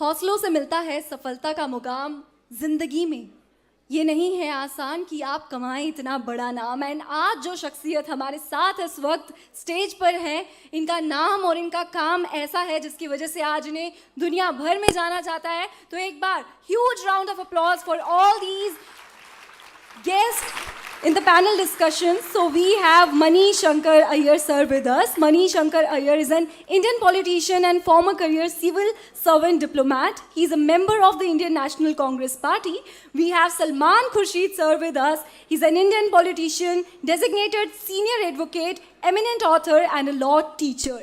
हौसलों से मिलता है सफलता का मुकाम जिंदगी में। ये नहीं है आसान कि आप कमाएं इतना बड़ा नाम। एंड आज जो शख्सियत हमारे साथ इस वक्त स्टेज पर है, इनका नाम और इनका काम ऐसा है जिसकी वजह से आज इन्हें दुनिया भर में जाना जाता है। तो एक बार huge round of applause for all these guests in the panel discussion. So we have Shankar Aiyar sir with us. Shankar Aiyar is an Indian politician and former career civil servant diplomat. He is a member of the Indian National Congress Party. We have Salman Khurshid sir with us. He's an Indian politician, designated senior advocate, eminent author and a law teacher.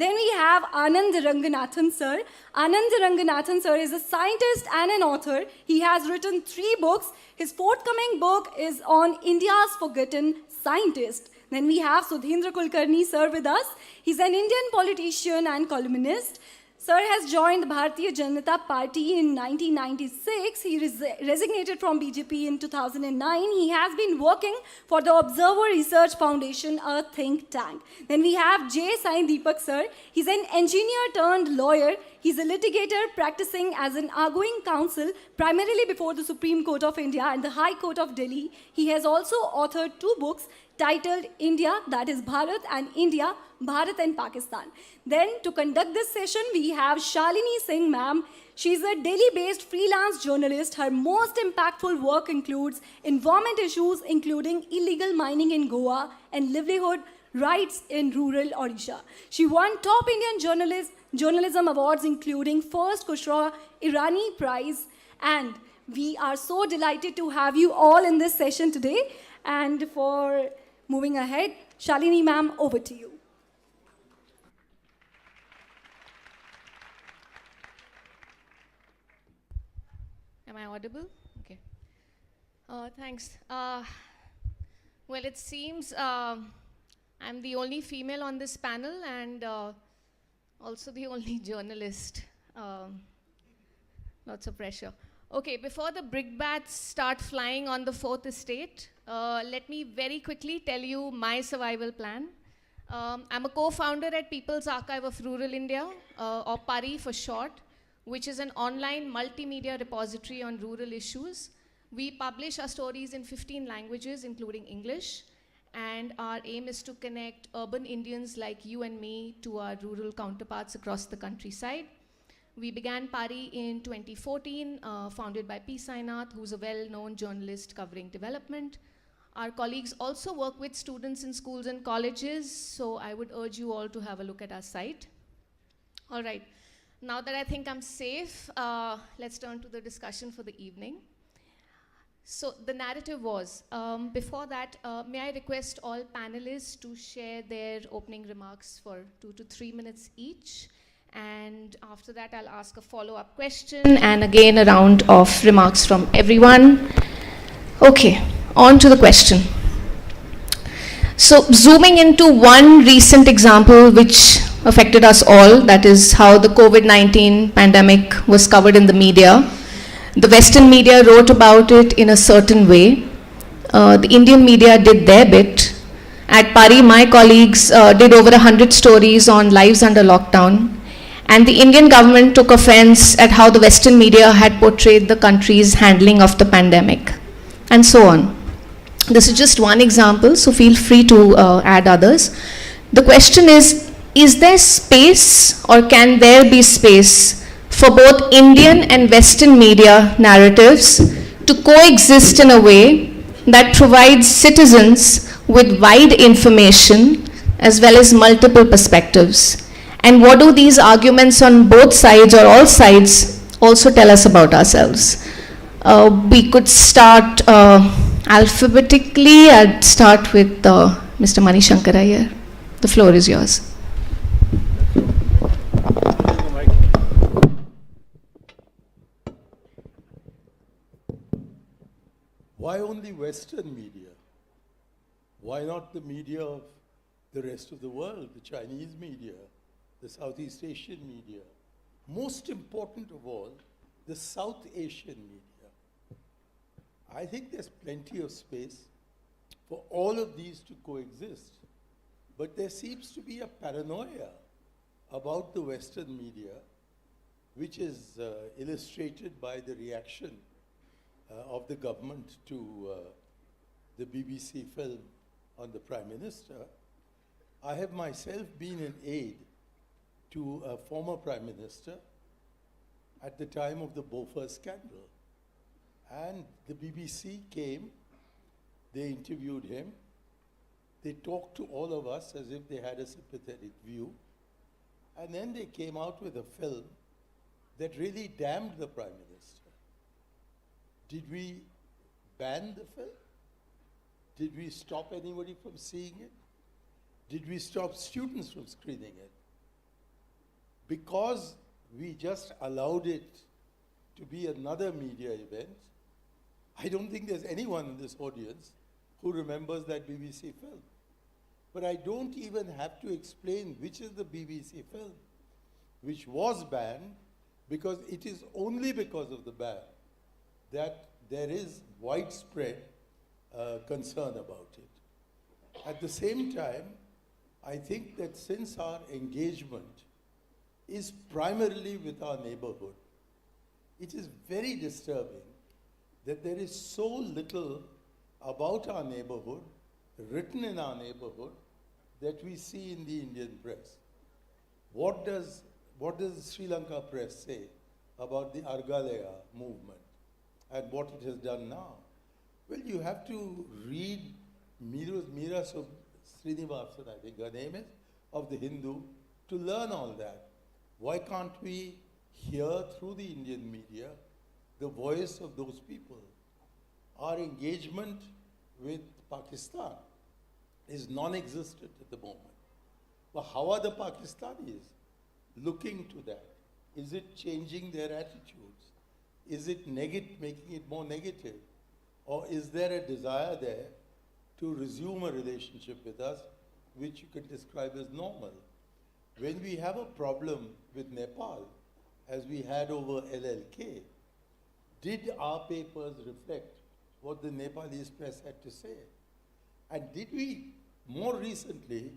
Then we have Anand Ranganathan sir. Anand Ranganathan sir is a scientist and an author. He has written 3 books. His forthcoming book is on India's forgotten scientist. Then we have Sudheendra Kulkarni sir with us. He's an Indian politician and columnist. Sir has joined the Bharatiya Janata Party in 1996. He resignated from BJP in 2009. He has been working for the Observer Research Foundation, a think tank. Then we have Sai Deepak sir. He's an engineer turned lawyer. He's a litigator practicing as an arguing counsel, primarily before the Supreme Court of India and the High Court of Delhi. He has also authored 2 books titled India, that is Bharat, and India, Bharat and Pakistan. Then to conduct this session, we have Shalini Singh ma'am. She's a Delhi-based freelance journalist. Her most impactful work includes environment issues, including illegal mining in Goa and livelihood rights in rural Odisha. She won top Indian journalism awards, including first Khurshid Irani Prize. And we are so delighted to have you all in this session today. And for moving ahead, Shalini ma'am, over to you. Am I audible? Okay. Thanks. Well, it seems I'm the only female on this panel and also the only journalist. Lots of pressure. Okay, before the brickbats start flying on the 4th estate, let me very quickly tell you my survival plan. I'm a co-founder at People's Archive of Rural India, or PARI for short, which is an online multimedia repository on rural issues. We publish our stories in 15 languages, including English, and our aim is to connect urban Indians like you and me to our rural counterparts across the countryside. We began PARI in 2014, founded by P. Sainath, who's a well-known journalist covering development. Our colleagues also work with students in schools and colleges, so I would urge you all to have a look at our site. All right, now that I think I'm safe, let's turn to the discussion for the evening. So the narrative was, before that, may I request all panelists to share their opening remarks for 2 to 3 minutes each. And after that, I'll ask a follow-up question and again a round of remarks from everyone. Okay, on to the question. So zooming into one recent example which affected us all, that is how the COVID-19 pandemic was covered in the media. The Western media wrote about it in a certain way. The Indian media did their bit. At PARI, my colleagues did over 100 stories on lives under lockdown. And the Indian government took offense at how the Western media had portrayed the country's handling of the pandemic, and so on. This is just one example, so feel free to add others. The question is there space or can there be space for both Indian and Western media narratives to coexist in a way that provides citizens with wide information as well as multiple perspectives? And what do these arguments on both sides or all sides also tell us about ourselves? We could start alphabetically. I'd start with Mr. Shankar Aiyar. The floor is yours. Why only Western media? Why not the media of the rest of the world, the Chinese media, the Southeast Asian media? Most important of all, the South Asian media. I think there's plenty of space for all of these to coexist. But there seems to be a paranoia about the Western media which is illustrated by the reaction of the government to the BBC film on the Prime Minister. I have myself been an aide to a former Prime Minister at the time of the Bofors scandal. And the BBC came, they interviewed him, they talked to all of us as if they had a sympathetic view, and then they came out with a film that really damned the Prime Minister. Did we ban the film? Did we stop anybody from seeing it? Did we stop students from screening it? Because we just allowed it to be another media event, I don't think there's anyone in this audience who remembers that BBC film. But I don't even have to explain which is the BBC film, which was banned, because it is only because of the ban that there is widespread concern about it. At the same time, I think that since our engagement is primarily with our neighborhood, it is very disturbing that there is so little about our neighborhood, written in our neighborhood, that we see in the Indian press. What does the Sri Lanka press say about the Argalaya movement and what it has done now? Well, you have to read Meera Srinivasan, I think her name is, of the Hindu, to learn all that. Why can't we hear through the Indian media the voice of those people? Our engagement with Pakistan is non-existent at the moment. But how are the Pakistanis looking to that? Is it changing their attitudes? Is it making it more negative? Or is there a desire there to resume a relationship with us, which you can describe as normal? When we have a problem with Nepal, as we had over LLK, did our papers reflect what the Nepalese press had to say? And did we, more recently,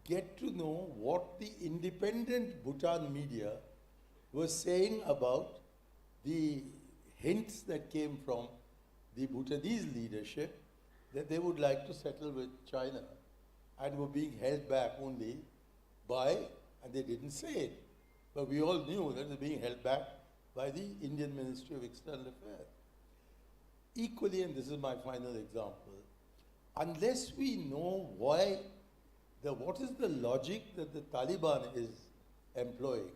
get to know what the independent Bhutan media was saying about the hints that came from the Bhutanese leadership that they would like to settle with China and were being held back only by, and they didn't say it, but we all knew that they were being held back by the Indian Ministry of External Affairs. Equally, and this is my final example, unless we know what is the logic that the Taliban is employing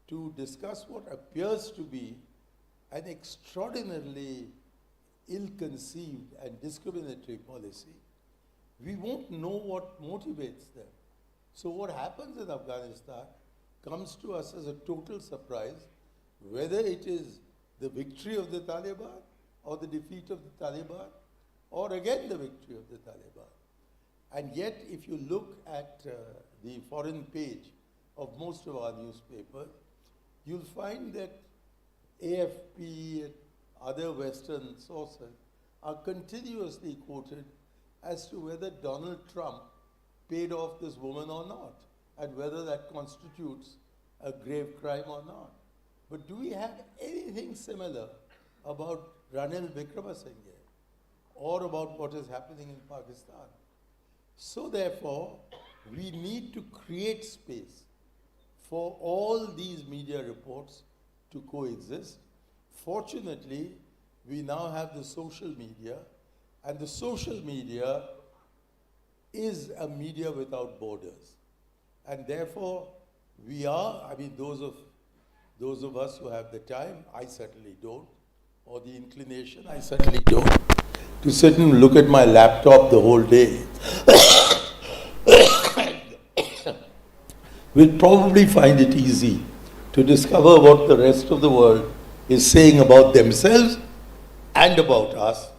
to discuss what appears to be an extraordinarily ill-conceived and discriminatory policy, we won't know what motivates them. So what happens in Afghanistan comes to us as a total surprise, whether it is the victory of the Taliban or the defeat of the Taliban, or again the victory of the Taliban. And yet, if you look at the foreign page of most of our newspapers, you'll find that AFP and other Western sources are continuously quoted as to whether Donald Trump paid off this woman or not, and whether that constitutes a grave crime or not. But do we have anything similar about Ranil Wickremesinghe or about what is happening in Pakistan? So therefore, we need to create space for all these media reports to coexist. Fortunately, we now have the social media, and the social media is a media without borders. And therefore, we are, those of us who have the time, I certainly don't, or the inclination, I certainly don't, to sit and look at my laptop the whole day, will probably find it easy to discover what the rest of the world is saying about themselves and about us.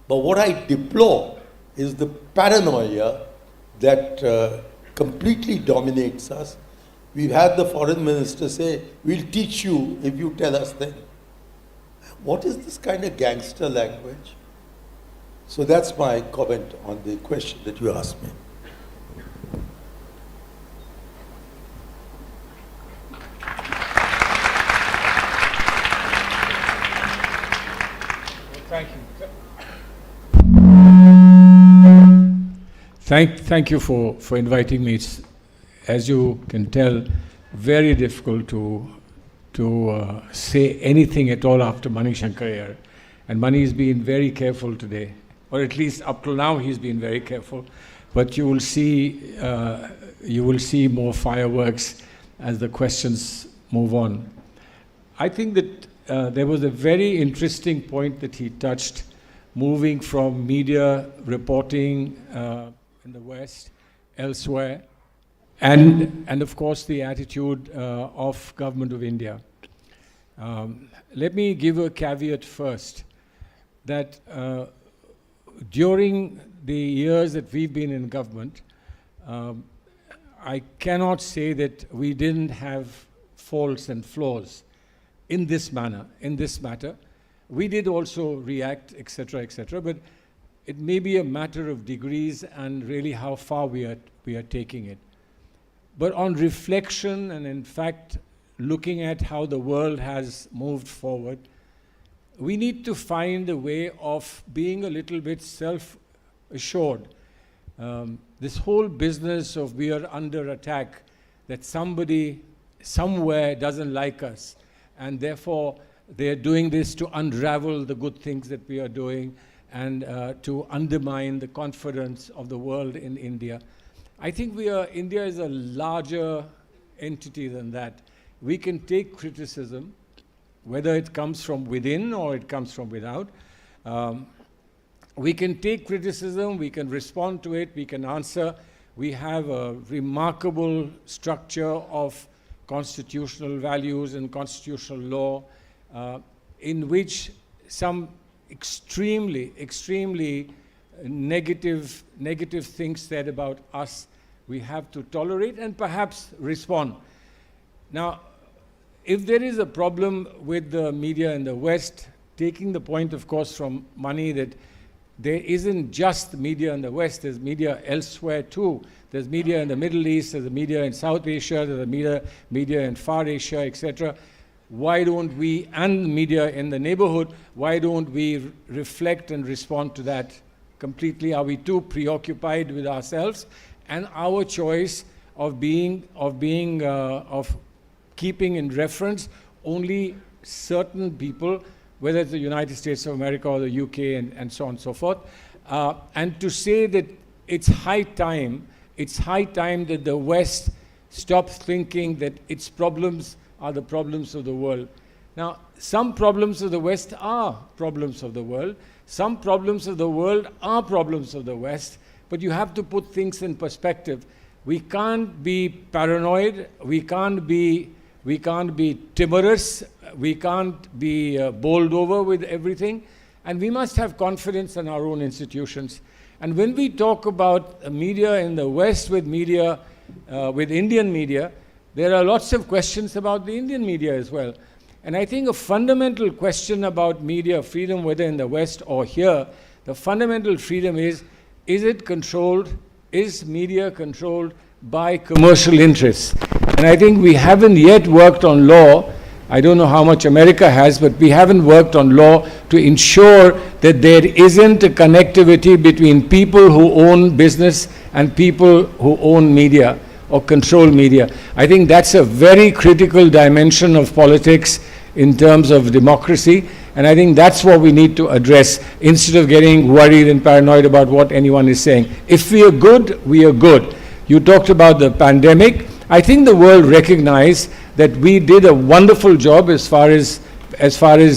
But what I deplore is the paranoia that completely dominates us. We've had the foreign minister say, we'll teach you if you tell us then. What is this kind of gangster language? So that's my comment on the question that you asked me. Thank you. Thank you for inviting me. It's, as you can tell, very difficult to say anything at all after Mani Shankar Aiyar. And Mani's been very careful today, or at least up till now he's been very careful. But you will see more fireworks as the questions move on. I think that there was a very interesting point that he touched, moving from media reporting in the West, elsewhere, and of course the attitude of Government of India. Let me give a caveat first, that during the years that we've been in government, I cannot say that we didn't have faults and flaws in this matter. We did also react, etc., but it may be a matter of degrees and really how far we are taking it. But on reflection, and in fact looking at how the world has moved forward, we need to find a way of being a little bit self-assured. This whole business of we are under attack, that somebody somewhere doesn't like us, and therefore they're doing this to unravel the good things that we are doing and to undermine the confidence of the world in India. I think India is a larger entity than that. We can take criticism, whether it comes from within or it comes from without. We can take criticism, we can respond to it, we can answer. We have a remarkable structure of constitutional values and constitutional law, in which some extremely negative things said about us, we have to tolerate and perhaps respond. Now, if there is a problem with the media in the West, taking the point, of course, from Mani, that there isn't just media in the West, there's media elsewhere too. There's media in the Middle East, there's media in South Asia, there's media in Far Asia, etc. Why don't we, and media in the neighborhood, why don't we reflect and respond to that completely? Are we too preoccupied with ourselves and our choice of keeping in reference only certain people, whether it's the United States of America or the UK and so on and so forth, and to say that it's high time that the West stops thinking that its problems are the problems of the world. Now, some problems of the West are problems of the world. Some problems of the world are problems of the West, but you have to put things in perspective. We can't be paranoid, we can't be timorous, we can't be bowled over with everything, and we must have confidence in our own institutions. And when we talk about media in the West with Indian media, there are lots of questions about the Indian media as well. And I think a fundamental question about media freedom, whether in the West or here, the fundamental freedom is it controlled, is media controlled by commercial interests? And I think we haven't yet worked on law. I don't know how much America has, but we haven't worked on law to ensure that there isn't a connectivity between people who own business and people who own media or control media. I think that's a very critical dimension of politics in terms of democracy, and I think that's what we need to address instead of getting worried and paranoid about what anyone is saying. If we are good, we are good. You talked about the pandemic. I think the world recognized that we did a wonderful job as far as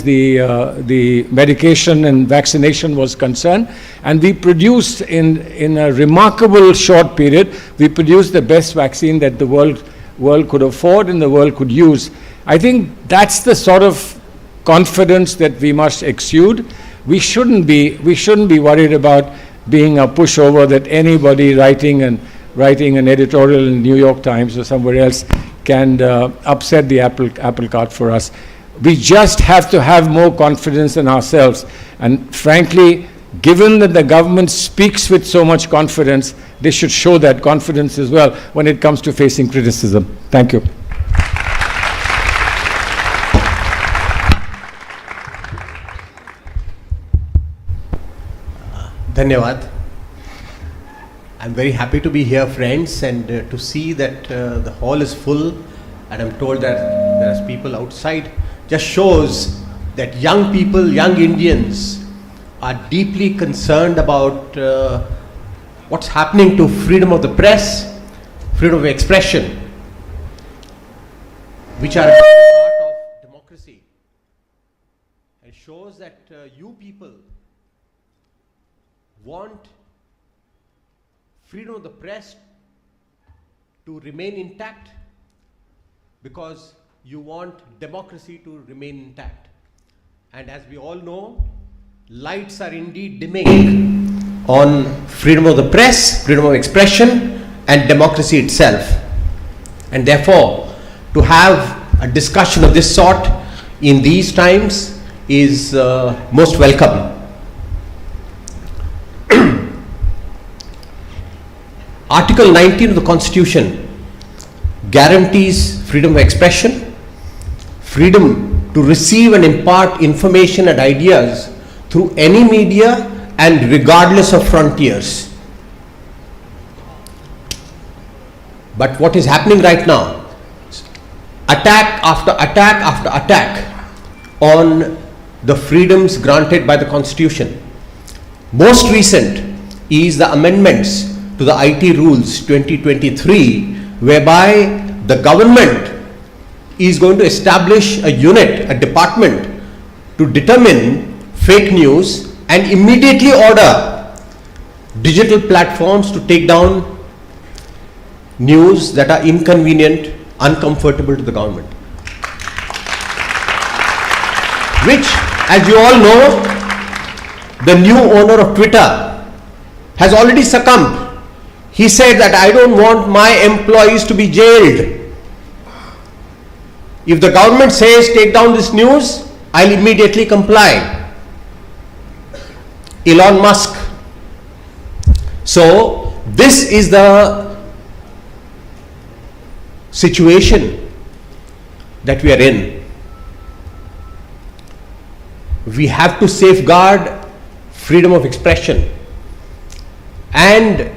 the medication and vaccination was concerned, and we produced in a remarkable short period, we produced the best vaccine that the world could afford and the world could use. I think that's the sort of confidence that we must exude. We shouldn't be worried about being a pushover that anybody writing an editorial in the New York Times or somewhere else can upset the apple cart for us. We just have to have more confidence in ourselves. And frankly, given that the government speaks with so much confidence, they should show that confidence as well when it comes to facing criticism. Thank you. Dhanyavad. I'm very happy to be here, friends, and to see that the hall is full, and I'm told that there are people outside. Just shows that young people, young Indians, are deeply concerned about what's happening to freedom of the press, freedom of expression, which are a part of democracy. And shows that you people want freedom of the press to remain intact because you want democracy to remain intact. And as we all know, lights are indeed dimming on freedom of the press, freedom of expression, and democracy itself. And therefore, to have a discussion of this sort in these times is most welcome. Article 19 of the Constitution guarantees freedom of expression, freedom to receive and impart information and ideas through any media and regardless of frontiers. But what is happening right now? Attack after attack after attack on the freedoms granted by the Constitution. Most recent is the amendments to the IT rules 2023, whereby the government is going to establish a unit, a department, to determine fake news and immediately order digital platforms to take down news that are inconvenient, uncomfortable to the government. Which, as you all know, the new owner of Twitter has already succumbed. He said that I don't want my employees to be jailed. If the government says take down this news, I'll immediately comply. Elon Musk. So this is the situation that we are in. We have to safeguard freedom of expression, and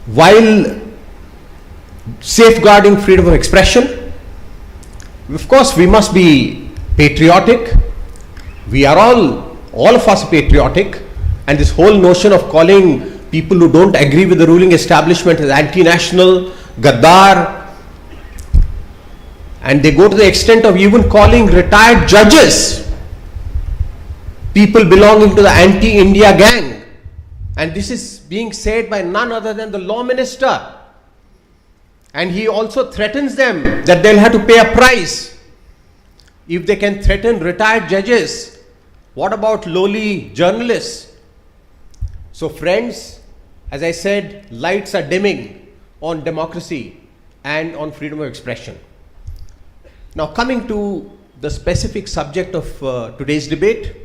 while safeguarding freedom of expression, of course we must be patriotic. We are all of us patriotic, and this whole notion of calling people who don't agree with the ruling establishment as anti-national, Gaddar, and they go to the extent of even calling retired judges people belonging to the anti-India gang. And this is being said by none other than the law minister. And he also threatens them that they'll have to pay a price if they can threaten retired judges. What about lowly journalists? So friends, as I said, lights are dimming on democracy and on freedom of expression. Now coming to the specific subject of today's debate,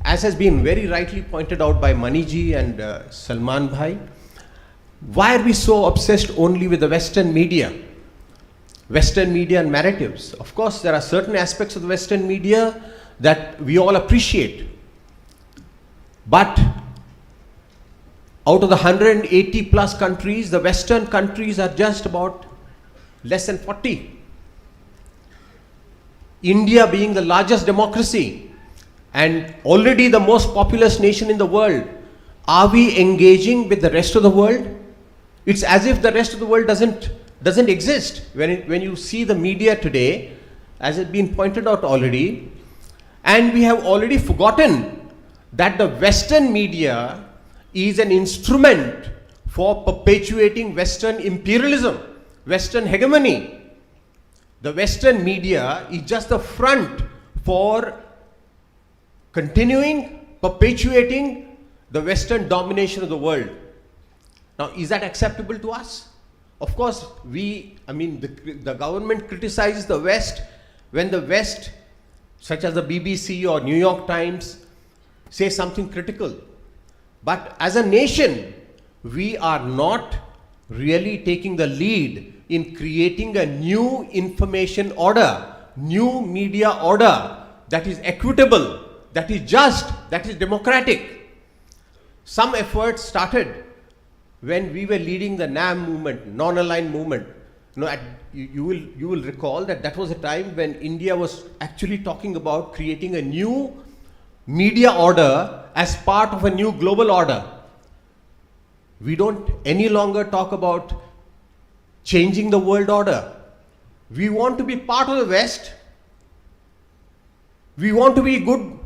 as has been very rightly pointed out by Maniji and Salman Bhai, why are we so obsessed only with the Western media and narratives? Of course, there are certain aspects of the Western media that we all appreciate. But out of the 180 plus countries, the Western countries are just about less than 40. India being the largest democracy and already the most populous nation in the world, are we engaging with the rest of the world? It's as if the rest of the world doesn't exist. When you see the media today, as has been pointed out already, and we have already forgotten that the Western media is an instrument for perpetuating Western imperialism, Western hegemony. The Western media is just the front for continuing, perpetuating the Western domination of the world. Now, is that acceptable to us? Of course, the government criticizes the West when the West, such as the BBC or New York Times, say something critical. But as a nation, we are not really taking the lead in creating a new information order, new media order that is equitable, that is just, that is democratic. some efforts started when we were leading the NAM movement, non-aligned movement. You will recall that that was a time when India was actually talking about creating a new media order as part of a new global order. We don't any longer talk about changing the world order. We want to be part of the West. We want to be good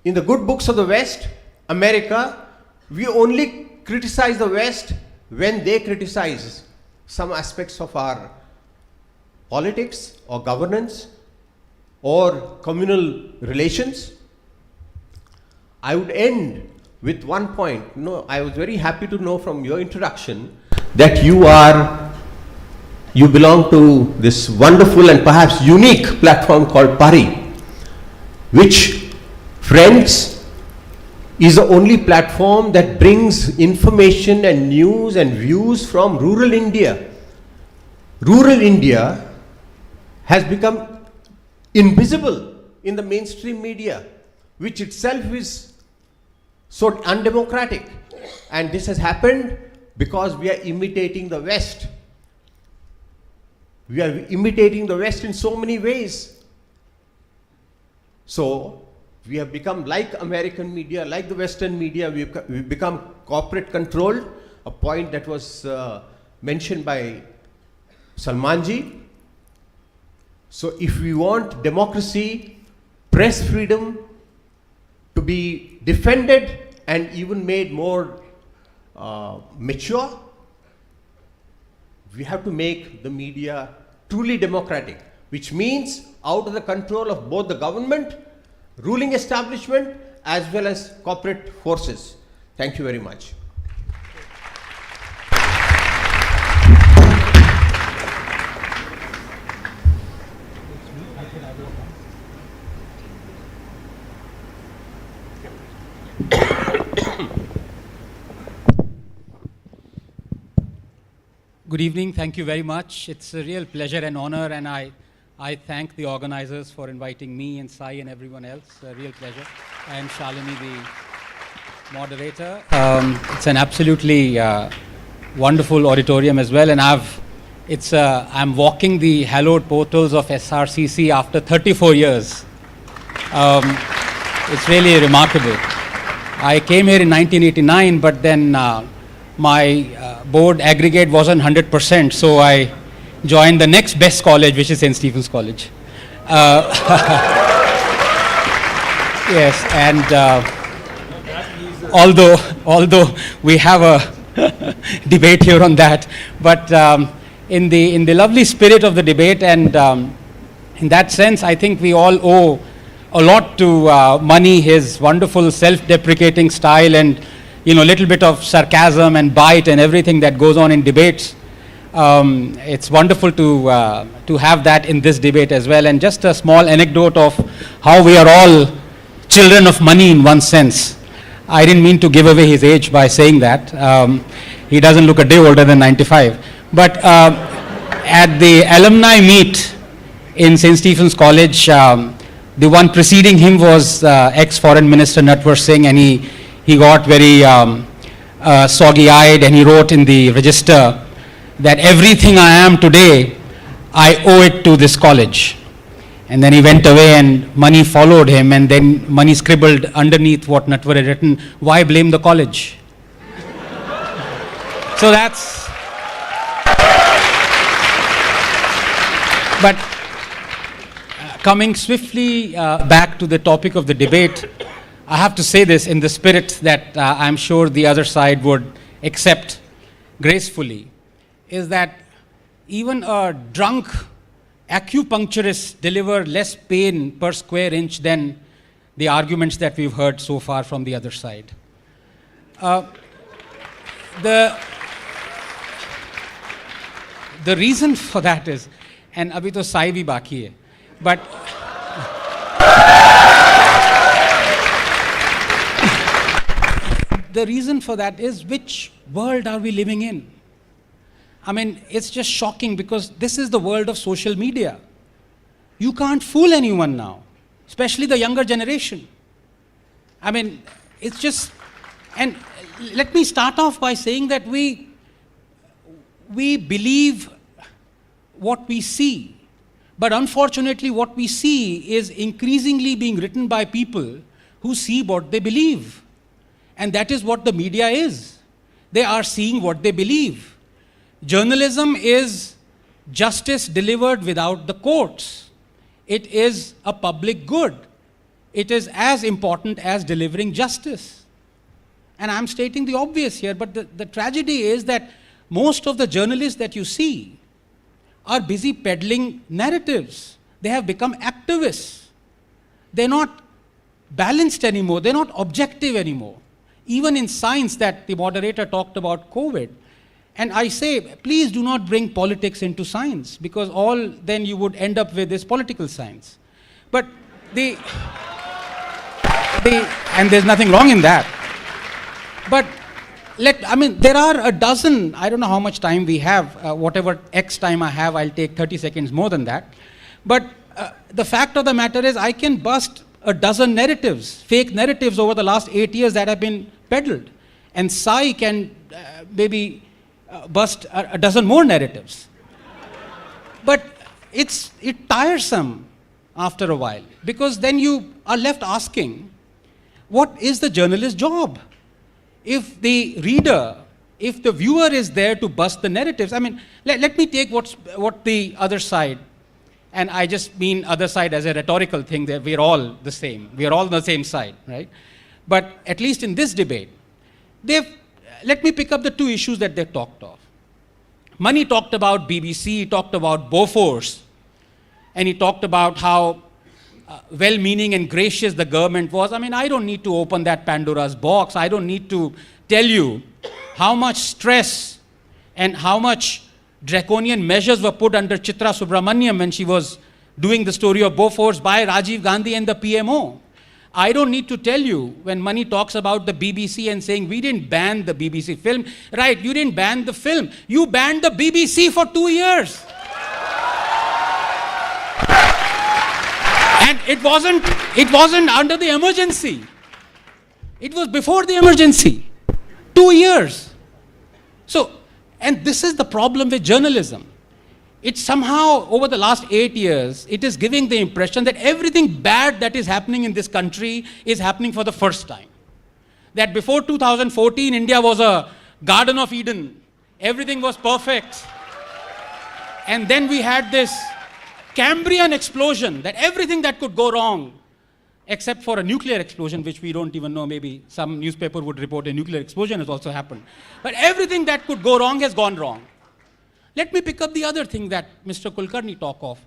in the good books of the West, America. We only criticize the West when they criticize some aspects of our politics or governance or communal relations. I would end with one point. I was very happy to know from your introduction that you belong to this wonderful and perhaps unique platform called Pari, which, friends, is the only platform that brings information and news and views from rural India. Rural India has become invisible in the mainstream media, which itself is so undemocratic. And this has happened because we are imitating the West. We are imitating the West in so many ways. So, we have become like American media, like the Western media. We've become corporate controlled, a point that was mentioned by Salman ji. So if we want democracy, press freedom to be defended and even made more mature, we have to make the media truly democratic, which means out of the control of both the government, ruling establishment, as well as corporate forces. Thank you very much. Good evening. Thank you very much. It's a real pleasure and honor, and I thank the organizers for inviting me and Sai and everyone else. A real pleasure. And Shalini, the moderator. It's an absolutely wonderful auditorium as well, and I'm walking the hallowed portals of SRCC after 34 years. It's really remarkable. I came here in 1989, but then my board aggregate wasn't 100%, so I joined the next best college, which is St. Stephen's College. Yes, and although we have a debate here on that, but in the lovely spirit of the debate, and in that sense, I think we all owe a lot to Mani, his wonderful self-deprecating style, and little bit of sarcasm and bite and everything that goes on in debates. It's wonderful to have that in this debate as well. And just a small anecdote of how we are all children of money in one sense. I didn't mean to give away his age by saying that. He doesn't look a day older than 95. But at the alumni meet in St. Stephen's College, the one preceding him was ex-Foreign Minister Natwar Singh, and he got very soggy-eyed, and he wrote in the register that everything I am today, I owe it to this college. And then he went away, and Mani followed him, and then Mani scribbled underneath what Natwar had written, "Why blame the college?" So that's... But coming swiftly back to the topic of the debate, I have to say this in the spirit that I'm sure the other side would accept gracefully, is that even a drunk acupuncturist deliver less pain per square inch than the arguments that we've heard so far from the other side. The reason for that is, and abhi to Sai bhi baki hai, but the reason for that is, which world are we living in? I mean, it's just shocking, because this is the world of social media. You can't fool anyone now, especially the younger generation. I mean, it's just And let me start off by saying that we believe what we see. But unfortunately, what we see is increasingly being written by people who see what they believe. And that is what the media is. They are seeing what they believe. Journalism is justice delivered without the courts. It is a public good. It is as important as delivering justice. And I'm stating the obvious here, but the tragedy is that most of the journalists that you see are busy peddling narratives. They have become activists. They're not balanced anymore. They're not objective anymore. Even in science, that the moderator talked about COVID. And I say, please do not bring politics into science, because all then you would end up with is political science. But and there's nothing wrong in that. But there are a dozen, I don't know how much time we have, whatever X time I have, I'll take 30 seconds more than that. But the fact of the matter is, I can bust a dozen narratives, fake narratives over the last 8 years that have been peddled. And Sai can maybe bust a dozen more narratives. But it's tiresome after a while, because then you are left asking, what is the journalist's job? If the reader, if the viewer is there to bust the narratives, let me take what the other side, and I just mean other side as a rhetorical thing, that we're all the same. We're all on the same side, right? But at least in this debate, let me pick up the two issues that they talked of. Mani talked about BBC, he talked about Bofors, and he talked about how well-meaning and gracious the government was. I don't need to open that Pandora's box. I don't need to tell you how much stress and how much draconian measures were put under Chitra Subramaniam when she was doing the story of Bofors by Rajiv Gandhi and the PMO. I don't need to tell you when Mani talks about the BBC and saying, we didn't ban the BBC film. Right, you didn't ban the film. You banned the BBC for 2 years. And it wasn't under the emergency. It was before the emergency. 2 years. So, and this is the problem with journalism. It's somehow, over the last 8 years, it is giving the impression that everything bad that is happening in this country is happening for the first time. That before 2014, India was a Garden of Eden. Everything was perfect. And then we had this Cambrian explosion, that everything that could go wrong, except for a nuclear explosion, which we don't even know, maybe some newspaper would report a nuclear explosion has also happened. But everything that could go wrong has gone wrong. Let me pick up the other thing that Mr. Kulkarni talked of.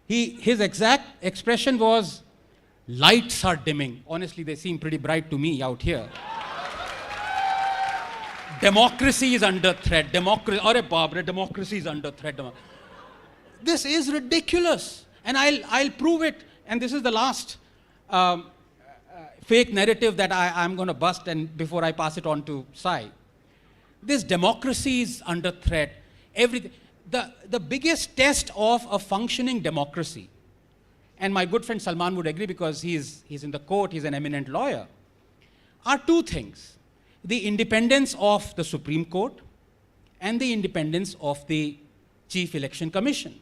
His exact expression was, lights are dimming. Honestly, they seem pretty bright to me out here. Democracy is under threat. Democracy is under threat. This is ridiculous. And I'll prove it. And this is the last fake narrative that I'm going to bust, and before I pass it on to Sai. This democracy is under threat. The biggest test of a functioning democracy, and my good friend Salman would agree because he's in the court, he's an eminent lawyer, are two things. The independence of the Supreme Court and the independence of the Chief Election Commission.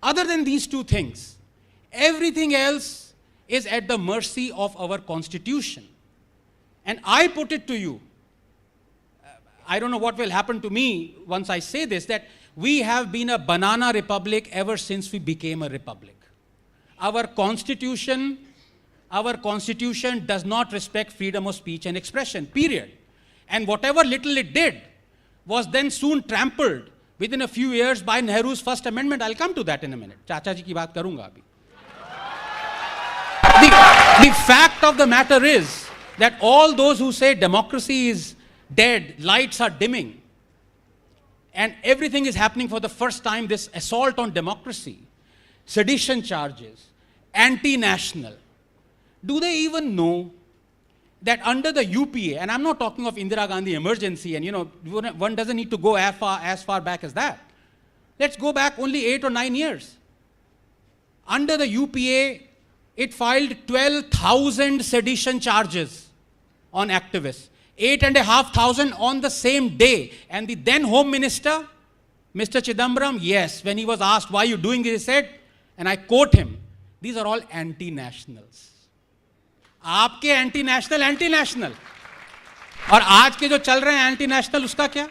Other than these two things, everything else is at the mercy of our Constitution. And I put it to you, I don't know what will happen to me once I say this, that we have been a banana republic ever since we became a republic. Our Constitution does not respect freedom of speech and expression, period. And whatever little it did was then soon trampled within a few years by Nehru's First Amendment. I'll come to that in a minute. Chacha ji ki baat karunga abhi. The fact of the matter is that all those who say democracy is dead, lights are dimming, and everything is happening for the first time, this assault on democracy, sedition charges, anti-national. Do they even know that under the UPA, and I'm not talking of Indira Gandhi emergency, and one doesn't need to go as far back as that. Let's go back only 8 or 9 years. Under the UPA, it filed 12,000 sedition charges on activists. 8,500 on the same day. And the then Home Minister, Mr. Chidambaram, yes, when he was asked, why are you doing this, he said, and I quote him, these are all anti-nationals. आपके anti-national, anti-national. और आज के जो चल रहे हैं anti-national, उसका क्या?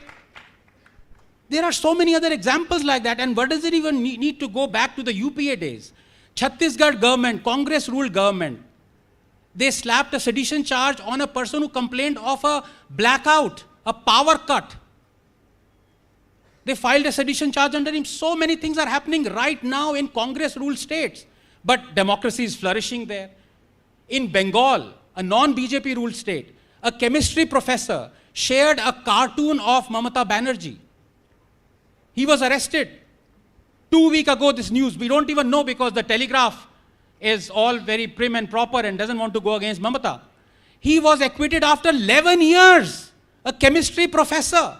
There are so many other examples like that. And what does it even need to go back to the UPA days? Chhattisgarh government, Congress-ruled government, they slapped a sedition charge on a person who complained of a blackout, a power cut. They filed a sedition charge under him. So many things are happening right now in Congress-ruled states. But democracy is flourishing there. In Bengal, a non-BJP ruled state, a chemistry professor shared a cartoon of Mamata Banerjee. He was arrested. 2 weeks ago, this news, we don't even know because the Telegraph is all very prim and proper and doesn't want to go against Mamata. He was acquitted after 11 years, a chemistry professor.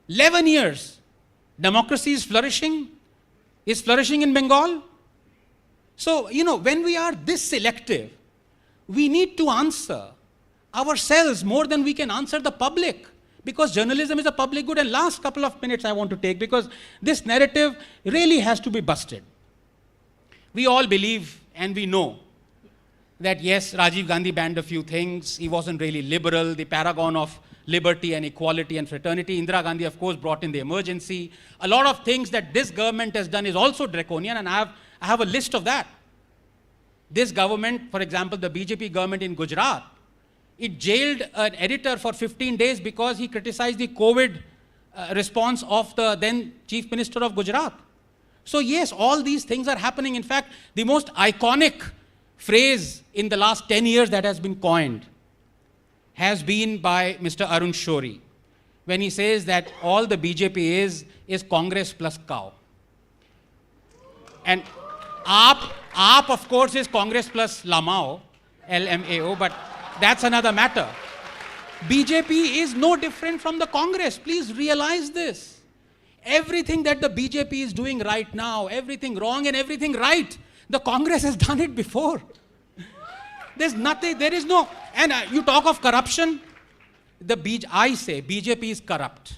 11 years. Democracy is flourishing in Bengal. So, when we are this selective, we need to answer ourselves more than we can answer the public. Because journalism is a public good. And last couple of minutes I want to take, because this narrative really has to be busted. We all believe and we know that yes, Rajiv Gandhi banned a few things. He wasn't really liberal, the paragon of liberty and equality and fraternity. Indira Gandhi, of course, brought in the emergency. A lot of things that this government has done is also draconian, and I have a list of that. This government, for example, the BJP government in Gujarat, it jailed an editor for 15 days because he criticized the COVID response of the then Chief Minister of Gujarat. So yes, all these things are happening. In fact, the most iconic phrase in the last 10 years that has been coined has been by Mr. Arun Shourie, when he says that all the BJP is Congress plus cow. And AAP of course is Congress plus Lamao, LMAO, but that's another matter. BJP is no different from the Congress. Please realize this. Everything that the BJP is doing right now, everything wrong and everything right, the Congress has done it before. There's nothing, there is no, and you talk of corruption, I say BJP is corrupt.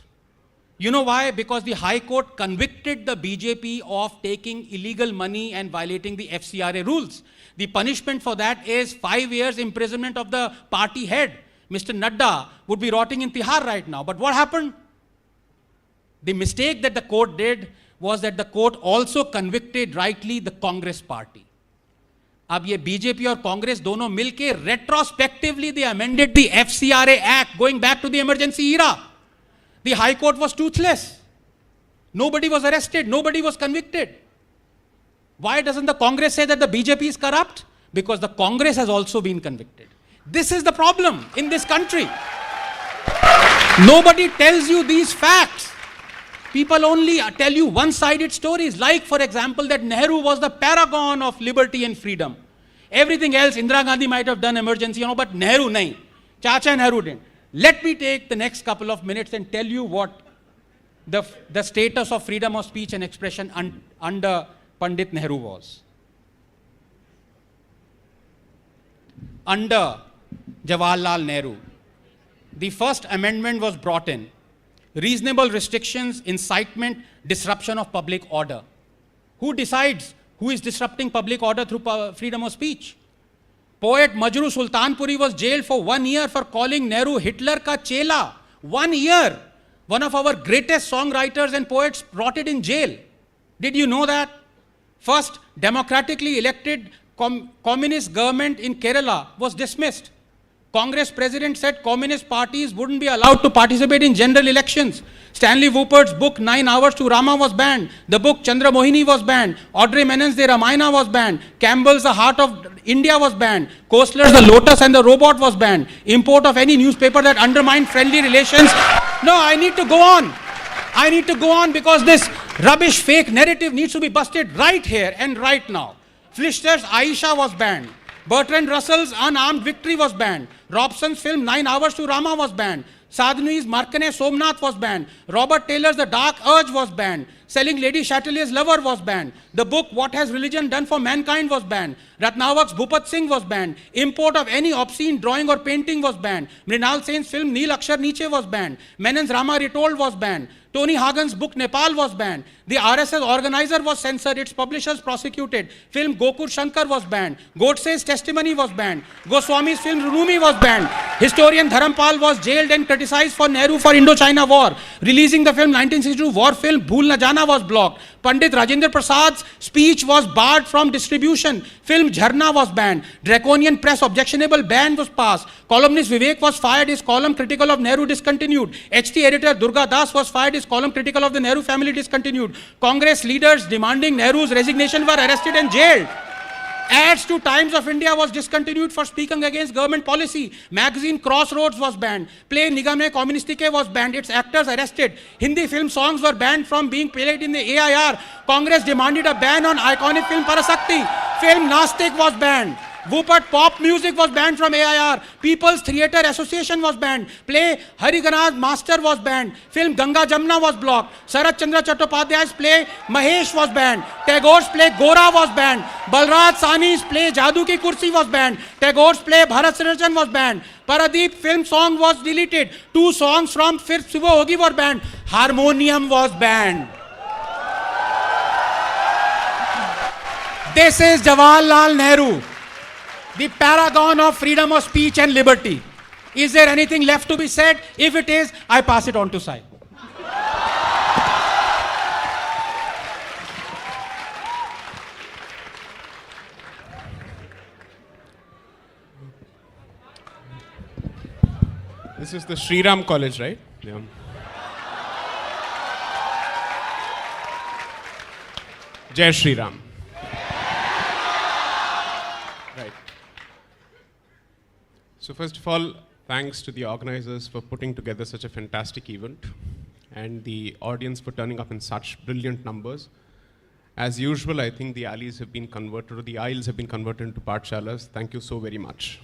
You know why? Because the High Court convicted the BJP of taking illegal money and violating the FCRA rules. The punishment for that is 5 years imprisonment of the party head. Mr. Nadda would be rotting in Tihar right now. But what happened? The mistake that the court did was that the court also convicted rightly the Congress party. अब ये BJP और कांग्रेस दोनों मिलके retrospectively they amended the FCRA Act going back to the emergency era. The High Court was toothless. Nobody was arrested. Nobody was convicted. Why doesn't the Congress say that the BJP is corrupt? Because the Congress has also been convicted. This is the problem in this country. Nobody tells you these facts. People only tell you one-sided stories, like, for example, that Nehru was the paragon of liberty and freedom. Everything else, Indira Gandhi might have done emergency, but Nehru nahi. Chacha Nehru didn't. Let me take the next couple of minutes and tell you what the status of freedom of speech and expression under Pandit Nehru was. Under Jawaharlal Nehru, the first amendment was brought in. Reasonable restrictions, incitement, disruption of public order. Who decides who is disrupting public order through freedom of speech? Poet Majru Sultanpuri was jailed for 1 year for calling Nehru Hitler ka chela. 1 year. One of our greatest songwriters and poets rotted in jail. Did you know that? First democratically elected communist government in Kerala was dismissed. Congress president said communist parties wouldn't be allowed to participate in general elections. Stanley Woopert's book 9 Hours to Rama was banned. The book Chandra Mohini was banned. Audrey Menon's The Ramayana was banned. Campbell's The Heart of India was banned. Koestler's The Lotus and the Robot was banned. Import of any newspaper that undermined friendly relations. No, I need to go on. I need to go on because this rubbish fake narrative needs to be busted right here and right now. Flischter's Aisha was banned. Bertrand Russell's Unarmed Victory was banned. Robson's film 9 Hours to Rama was banned. Sadhnui's Markane Somnath was banned. Robert Taylor's The Dark Urge was banned. Selling Lady Chatelier's lover was banned. The book What Has Religion Done for Mankind was banned. Ratnavak's Bhupat Singh was banned. Import of any obscene drawing or painting was banned. Mrinal Sen's film Neel Akshar Niche was banned. Menon's Rama Retold was banned. Tony Hagen's book Nepal was banned. The RSS organizer was censored, its publishers prosecuted. Film Gokur Shankar was banned. Godse's testimony was banned. Goswami's film Rumi was banned. Historian Dharampal was jailed and criticized for Nehru for Indochina War. Releasing the film 1962 war film Bhool Na Jana was blocked. Pandit Rajendra Prasad's speech was barred from distribution. Film Jharna was banned. Draconian press objectionable ban was passed. Columnist Vivek was fired. His column critical of Nehru discontinued. HT editor Durga Das was fired. His column critical of the Nehru family discontinued. Congress leaders demanding Nehru's resignation were arrested and jailed. Ads to Times of India was discontinued for speaking against government policy. Magazine Crossroads was banned. Play Nigame Communistike was banned. Its actors arrested. Hindi film songs were banned from being played in the AIR. Congress demanded a ban on iconic film Parasakti. Film Nastik was banned. Whoopert pop music was banned from AIR. People's Theatre Association was banned. Play Hariganaz Master was banned. Film Ganga Jamna was blocked. Sarat Chandra Chattopadhyay's play Mahesh was banned. Tagore's play Gora was banned. Balraj Sani's play Jadoo Ki Kursi was banned. Tagore's play Bharat Sirjan was banned. Paradeep film song was deleted. 2 songs from Fir Subah Hogi were banned. Harmonium was banned. This is Jawaharlal Nehru, the paragon of freedom of speech and liberty. Is there anything left to be said? If it is, I pass it on to Sai. This is the Sriram College, right? Yeah. Jai Shri Ram. Right. So first of all, thanks to the organizers for putting together such a fantastic event and the audience for turning up in such brilliant numbers. As usual, I think the alleys have been converted, or the aisles have been converted into pathshalas. Thank you so very much.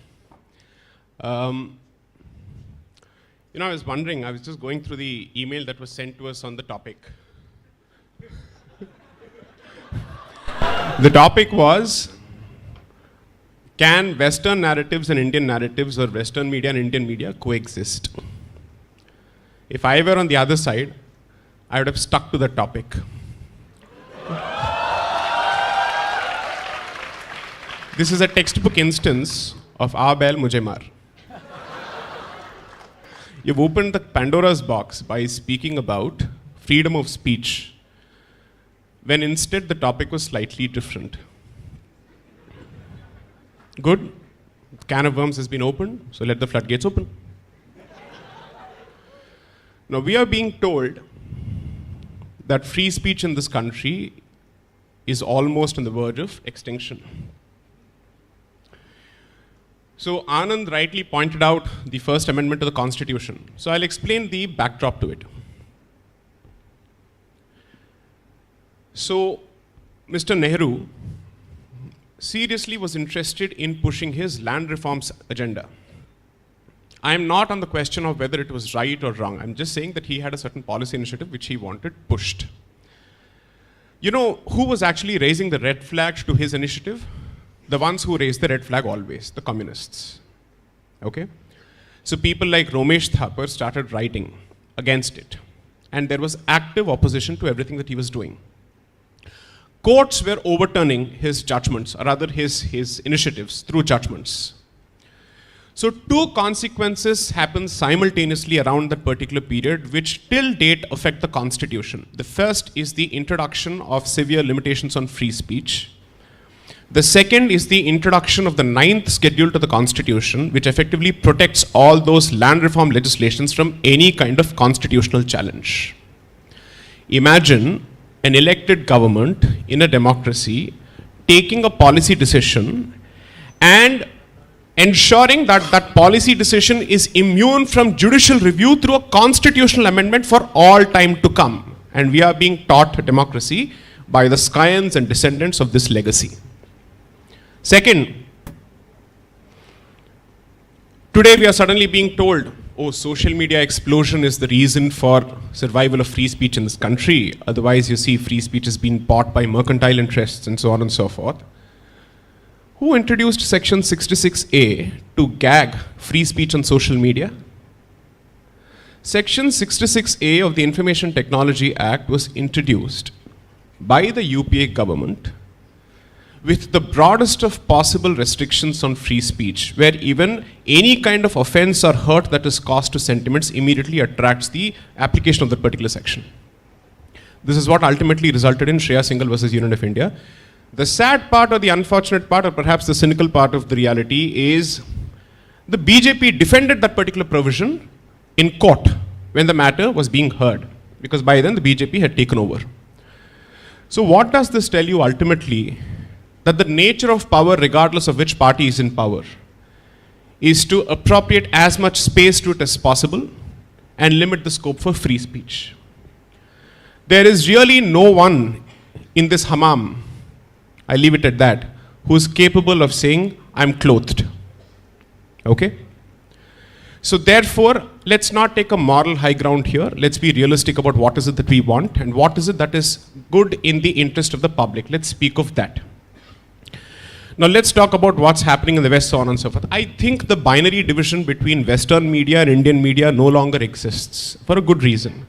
You know, I was wondering, I was just going through the email that was sent to us on the topic. The topic was, can Western narratives and Indian narratives, or Western media and Indian media coexist? If I were on the other side, I would have stuck to the topic. This is a textbook instance of Aa Bail Mujhe Maar. You've opened the Pandora's box by speaking about freedom of speech, when instead the topic was slightly different. Good. The can of worms has been opened, so let the floodgates open. Now we are being told that free speech in this country is almost on the verge of extinction. So Anand rightly pointed out the First Amendment to the Constitution. So I'll explain the backdrop to it. So Mr. Nehru seriously was interested in pushing his land reforms agenda. I am not on the question of whether it was right or wrong. I'm just saying that he had a certain policy initiative which he wanted pushed. You know who was actually raising the red flag to his initiative? The ones who raised the red flag always, the communists. Okay? So people like Romesh Thapar started writing against it. And there was active opposition to everything that he was doing. Courts were overturning his judgments, or rather his initiatives through judgments. So 2 consequences happened simultaneously around that particular period, which till date affect the Constitution. The first is the introduction of severe limitations on free speech. The second is the introduction of the 9th schedule to the Constitution, which effectively protects all those land reform legislations from any kind of constitutional challenge. Imagine an elected government in a democracy taking a policy decision and ensuring that that policy decision is immune from judicial review through a constitutional amendment for all time to come. And we are being taught democracy by the scions and descendants of this legacy. Second, today we are suddenly being told oh, social media explosion is the reason for survival of free speech in this country. Otherwise, you see free speech has been bought by mercantile interests and so on and so forth. Who introduced Section 66A to gag free speech on social media? Section 66A of the Information Technology Act was introduced by the UPA government with the broadest of possible restrictions on free speech, where even any kind of offense or hurt that is caused to sentiments immediately attracts the application of that particular section. This is what ultimately resulted in Shreya Singhal versus Union of India. The sad part or the unfortunate part or perhaps the cynical part of the reality is the BJP defended that particular provision in court when the matter was being heard, because by then the BJP had taken over. So what does this tell you ultimately? That the nature of power, regardless of which party is in power, is to appropriate as much space to it as possible and limit the scope for free speech. There is really no one in this hammam, I leave it at that, who is capable of saying, I'm clothed. Okay? So therefore, let's not take a moral high ground here. Let's be realistic about what is it that we want and what is it that is good in the interest of the public. Let's speak of that. Now let's talk about what's happening in the West, so on and so forth. I think the binary division between Western media and Indian media no longer exists, for a good reason.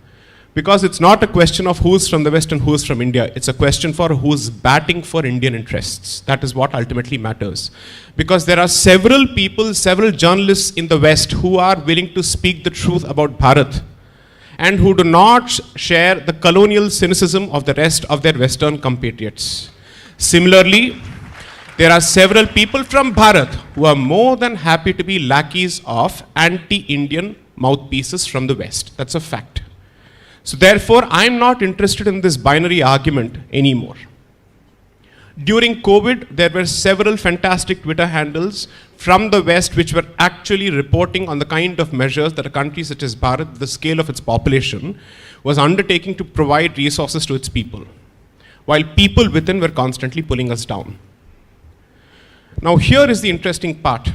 Because it's not a question of who's from the West and who's from India. It's a question for who's batting for Indian interests. That is what ultimately matters. Because there are several people, several journalists in the West who are willing to speak the truth about Bharat and who do not share the colonial cynicism of the rest of their Western compatriots. Similarly, there are several people from Bharat who are more than happy to be lackeys of anti-Indian mouthpieces from the West. That's a fact. So therefore, I'm not interested in this binary argument anymore. During COVID, there were several fantastic Twitter handles from the West which were actually reporting on the kind of measures that a country such as Bharat, the scale of its population, was undertaking to provide resources to its people, while people within were constantly pulling us down. Now here is the interesting part.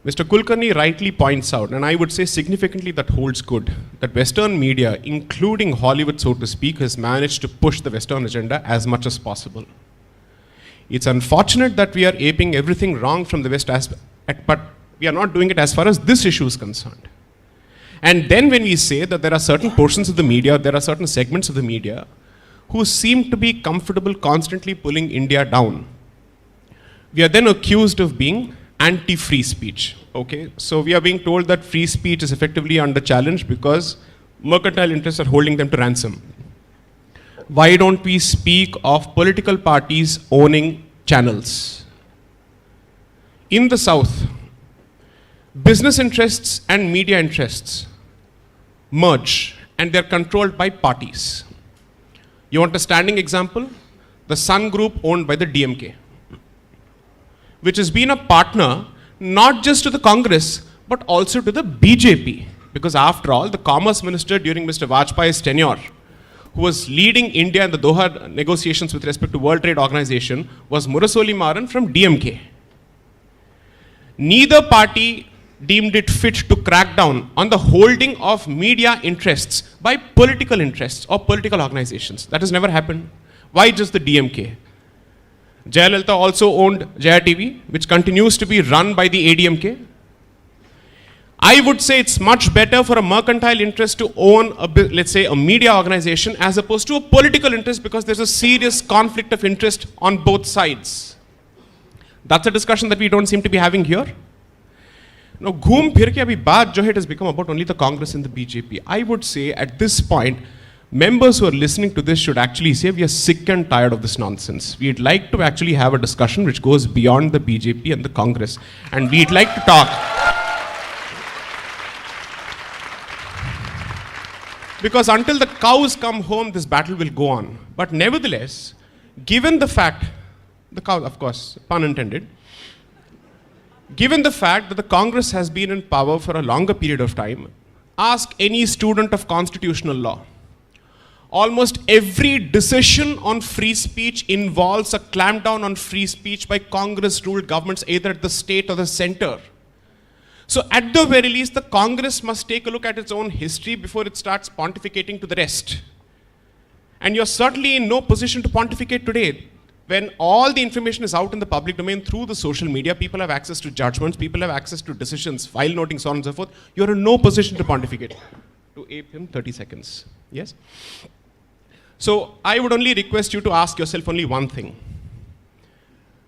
Mr. Kulkarni rightly points out, and I would say significantly that holds good, that Western media, including Hollywood so to speak, has managed to push the Western agenda as much as possible. It's unfortunate that we are aping everything wrong from the West, but we are not doing it as far as this issue is concerned. And then when we say that there are certain portions of the media, there are certain segments of the media who seem to be comfortable constantly pulling India down, we are then accused of being anti-free speech. Okay, so we are being told that free speech is effectively under challenge because mercantile interests are holding them to ransom. Why don't we speak of political parties owning channels? In the South, business interests and media interests merge and they're controlled by parties. You want a standing example? The Sun Group owned by the DMK, which has been a partner not just to the Congress, but also to the BJP. Because after all, the Commerce Minister during Mr. Vajpayee's tenure, who was leading India in the Doha negotiations with respect to World Trade Organization, was Murasoli Maran from DMK. Neither party deemed it fit to crack down on the holding of media interests by political interests or political organizations. That has never happened. Why just the DMK? Jayalalitha also owned Jaya TV, which continues to be run by the ADMK. I would say it's much better for a mercantile interest to own, let's say, a media organization as opposed to a political interest, because there's a serious conflict of interest on both sides. That's a discussion that we don't seem to be having here. Now, ghoom phir ke abhi baat jo hai, it has become about only the Congress and the BJP. I would say at this point, members who are listening to this should actually say we are sick and tired of this nonsense. We'd like to actually have a discussion which goes beyond the BJP and the Congress. And we'd like to talk. Because until the cows come home, this battle will go on. But nevertheless, given the fact, the cow, of course, pun intended, given the fact that the Congress has been in power for a longer period of time, ask any student of constitutional law. Almost every decision on free speech involves a clampdown on free speech by Congress-ruled governments, either at the state or the center. So at the very least, the Congress must take a look at its own history before it starts pontificating to the rest. And you're certainly in no position to pontificate today. When all the information is out in the public domain through the social media, people have access to judgments, people have access to decisions, file noting, so on and so forth. You're in no position to pontificate. To ape him, 30 seconds. Yes? So I would only request you to ask yourself only one thing.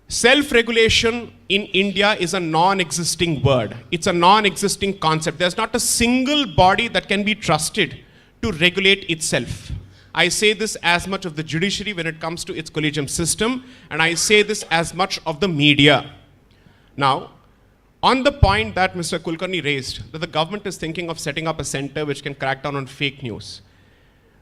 Self-regulation in India is a non-existing word. It's a non-existing concept. There's not a single body that can be trusted to regulate itself. I say this as much of the judiciary when it comes to its collegium system, and I say this as much of the media. Now, on the point that Mr. Kulkarni raised, that the government is thinking of setting up a center which can crack down on fake news.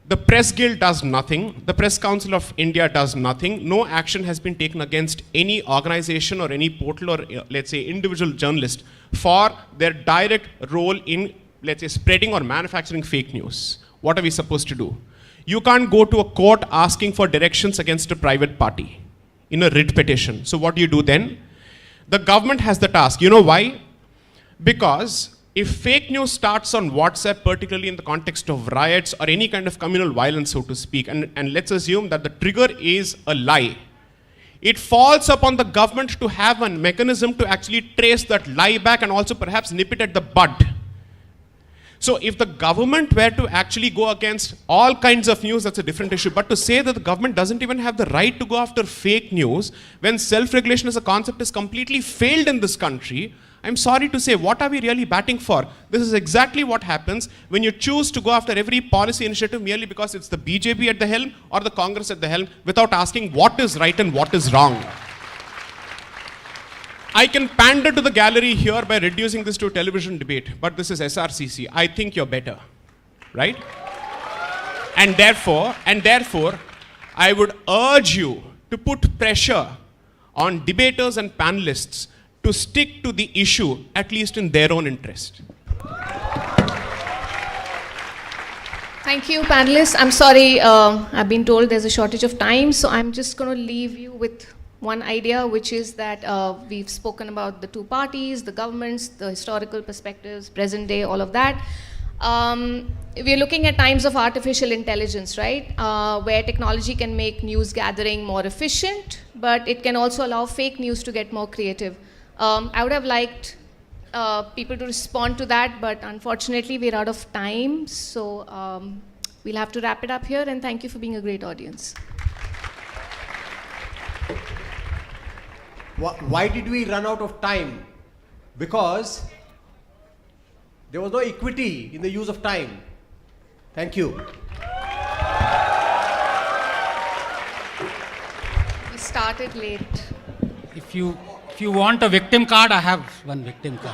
The Press Guild does nothing. The Press Council of India does nothing. No action has been taken against any organization or any portal or, let's say, individual journalist for their direct role in, let's say, spreading or manufacturing fake news. What are we supposed to do? You can't go to a court asking for directions against a private party in a writ petition. So what do you do then? The government has the task. You know why? Because if fake news starts on WhatsApp, particularly in the context of riots or any kind of communal violence, so to speak, and let's assume that the trigger is a lie, it falls upon the government to have a mechanism to actually trace that lie back and also perhaps nip it at the bud. So if the government were to actually go against all kinds of news, that's a different issue. But to say that the government doesn't even have the right to go after fake news when self-regulation as a concept is completely failed in this country, I'm sorry to say, what are we really batting for? This is exactly what happens when you choose to go after every policy initiative merely because it's the BJP at the helm or the Congress at the helm without asking what is right and what is wrong. I can pander to the gallery here by reducing this to a television debate, but this is SRCC. I think you're better, right? And therefore, I would urge you to put pressure on debaters and panelists to stick to the issue, at least in their own interest. Thank you, panelists. I'm sorry, I've been told there's a shortage of time, so I'm just going to leave you with one idea, which is that we've spoken about the two parties, the governments, the historical perspectives, present day, all of that. We're looking at times of artificial intelligence, right? Where technology can make news gathering more efficient, but it can also allow fake news to get more creative. I would have liked people to respond to that, but unfortunately we're out of time, so we'll have to wrap it up here, and thank you for being a great audience. Why did we run out of time? Because there was no equity in the use of time. Thank you. We started late. If you want a victim card, I have one victim card.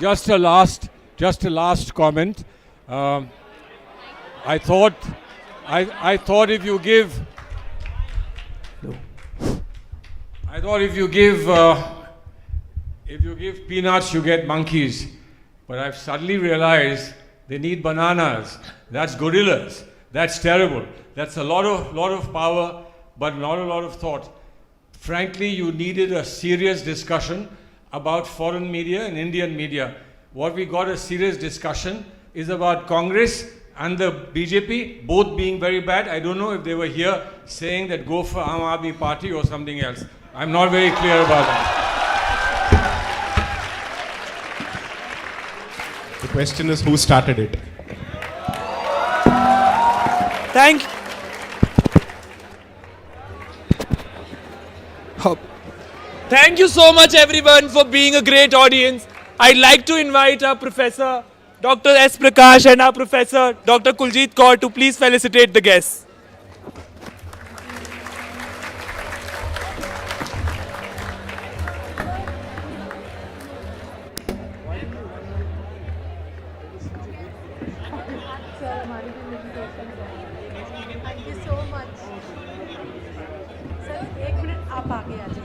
Just a last comment. I thought if you give peanuts, you get monkeys. But I've suddenly realized they need bananas. That's gorillas. That's terrible. That's a lot of power, but not a lot of thought. Frankly, you needed a serious discussion about foreign media and Indian media. What we got a serious discussion is about Congress and the BJP, both being very bad. I don't know if they were here saying that go for Aam Aadmi Party or something else. I'm not very clear about that. The question is, who started it? Thank you so much, everyone, for being a great audience. I'd like to invite our Professor Dr. S. Prakash and our Professor Dr. Kuljit Kaur to please felicitate the guests. Thank you so much sir 1 minute आप आगे आ जाइए